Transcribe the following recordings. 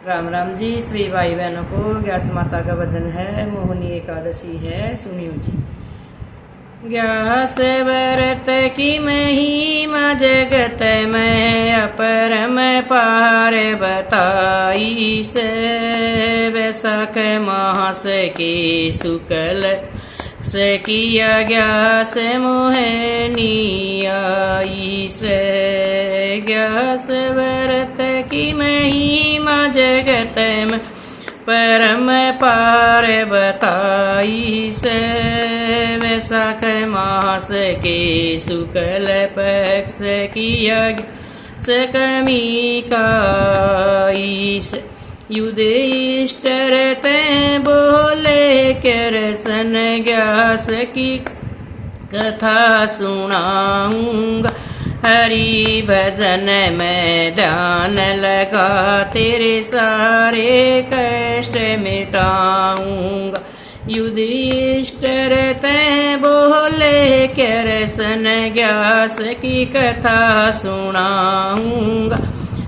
राम राम जी। श्री भाई बहनों को व्यास माता का भजन है, मोहनी एकादशी है, सुनियो जी। व्यास व्रत की महिमा जगत में अपरम पार बताई से, वैशाख मास के शुक्ल से किया ग्यास मोहनी आई से। ग्यास व्रत की महिमा जगत में परम पार बताई से, वैशाख मास के शुक्ल पक्ष किया सकमी का ईश। युधिष्ठिर ते बोले कृष्ण ग्यास की कथा सुनाऊंगा, हरि भजन में ध्यान लगा तेरे सारे कष्ट मिटाऊंगा। युधिष्ठिर ते बोले कृष्ण ग्यास की कथा सुनाऊंगा,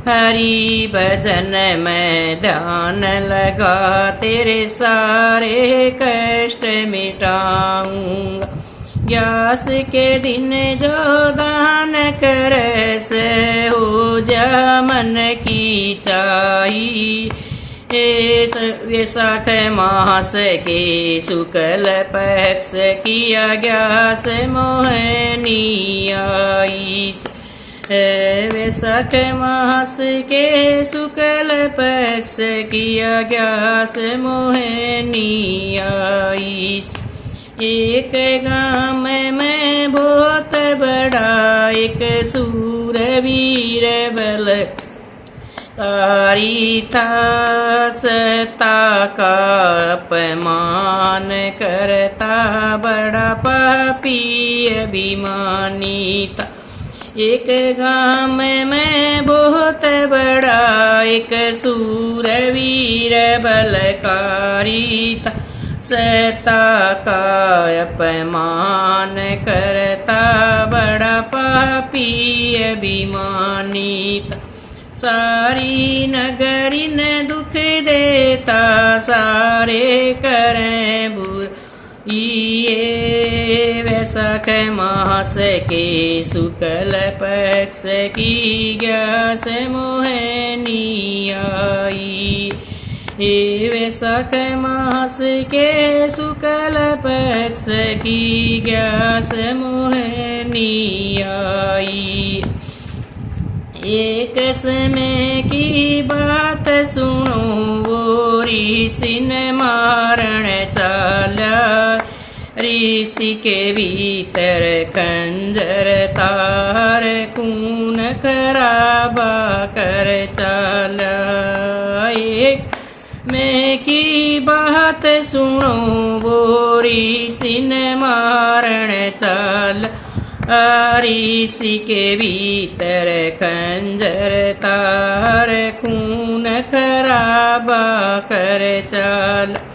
हरि भजन में ध्यान लगा तेरे सारे कष्ट मिटाऊंगा। ग्यास के दिन जो दान करे से हो जा मन की चाही। वैशाख मास के शुक्ल पक्ष किया ग्यास मोहनी आई। वैशाख मास के शुक्ल पक्ष किया ग्यास मोहनी आई। एक गांव में बहुत बड़ा एक सूरवीर बलकारी था, सत्ता का अपमान करता बड़ा पापी अभिमानी था। एक गांव में बहुत बड़ा एक सूरवीर बलकारी था, सत्ता का अपमान करता बड़ा पापी अभिमानी था। सारी नगरी ने दुख देता, सारे करें बुराई। वैशाख मास के शुक्ल पक्ष की ग्यास मोहनी आई। वैशाख मास के शुक्ल पक्ष की ग्यास मोहनी आई। एक समय की बात सुनो, वो ऋषि ने मारण चाला। ऋषि के भीतर खंजर तार खून खराबा कर चाला। एक में की बात सुनो, वो ऋषि ने मारण चाला। ऋषि के भीतर खंजर तार खून खराबा कर चाला।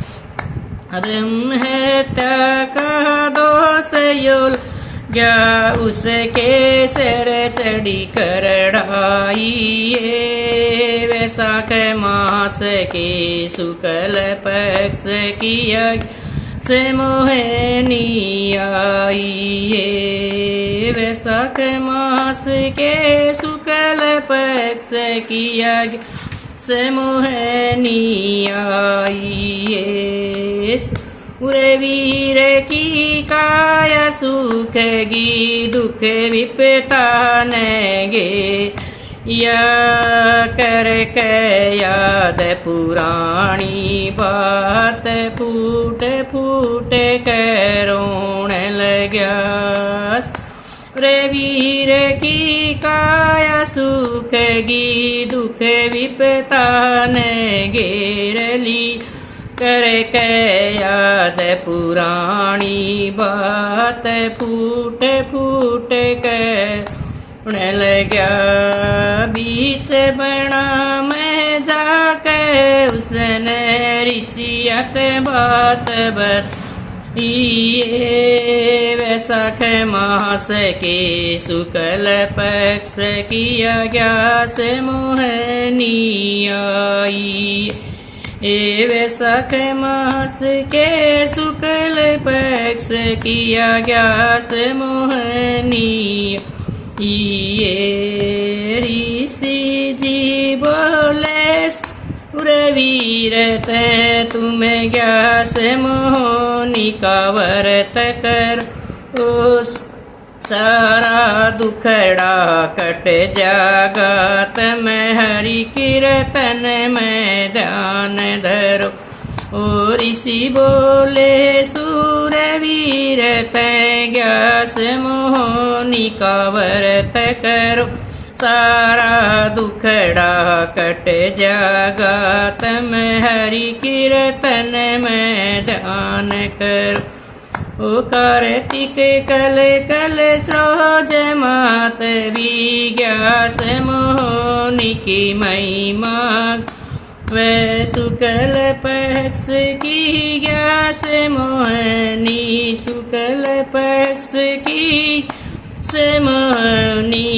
ब्रह्महत्या का दोष योल गया, उसके सिर चढ़ी करड़ाई। वैशाख मास के शुक्ल पक्ष किया से मोहनी आई। वैशाख मास के शुक्ल पक्ष किया से मोहनी आई। वीर की काया सुखगी, दुख विपता नगे। या कर के याद पुरानी बात, फूट फूट कर रोने लगा। वीर की काया सुखगी, दुख विपता ने घेरली। कर के याद पुरानी बात, फूट फूट कर लगा। बीच बना में जाके उसने ऋषियत बात बताई। वैशाख मास के शुक्ल पक्ष किया ग्यास मोहनी आई। ए वैशाख मास के शुक्ल पक्ष किया ग्यास मोहनी। ये ऋषि जी बोले उर्वीरत तुम ग्यास मोहनी का व्रत कर, उस सारा दुखड़ा कट जागा। तम हरि कीर्तन में ध्यान धरो। ओ ऋषि बोले सूरवीर ग्यास मोहनी का व्रत करो, सारा दुखड़ा कट जागा। तम हरि कीर्तन में ध्यान करो। ओ कार्तिक कल कल सरोज मातवी ग्यास मोहनी की महिमा। वै शुक्ल पक्ष की ग्यास मोहनी, शुक्ल पक्ष की मोहनी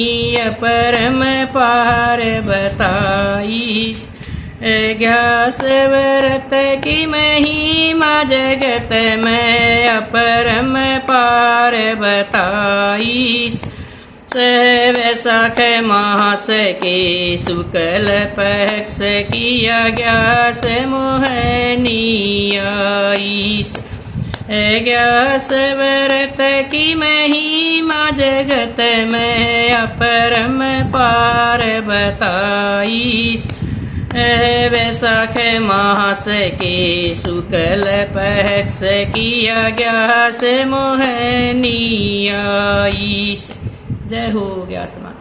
परम पार बताई। ग्यास व्रत की महिमा जगत में अपरम पार बताई। वैशाख मास के शुक्ल पक्ष किया ग्यास मोहनी आई। ग्यास व्रत की महिमा जगत में अपरम पार बताई। वैशाख मास के शुक्ल पक्ष किया ग्यास मोहनी आई। जय हो ग्यास माता।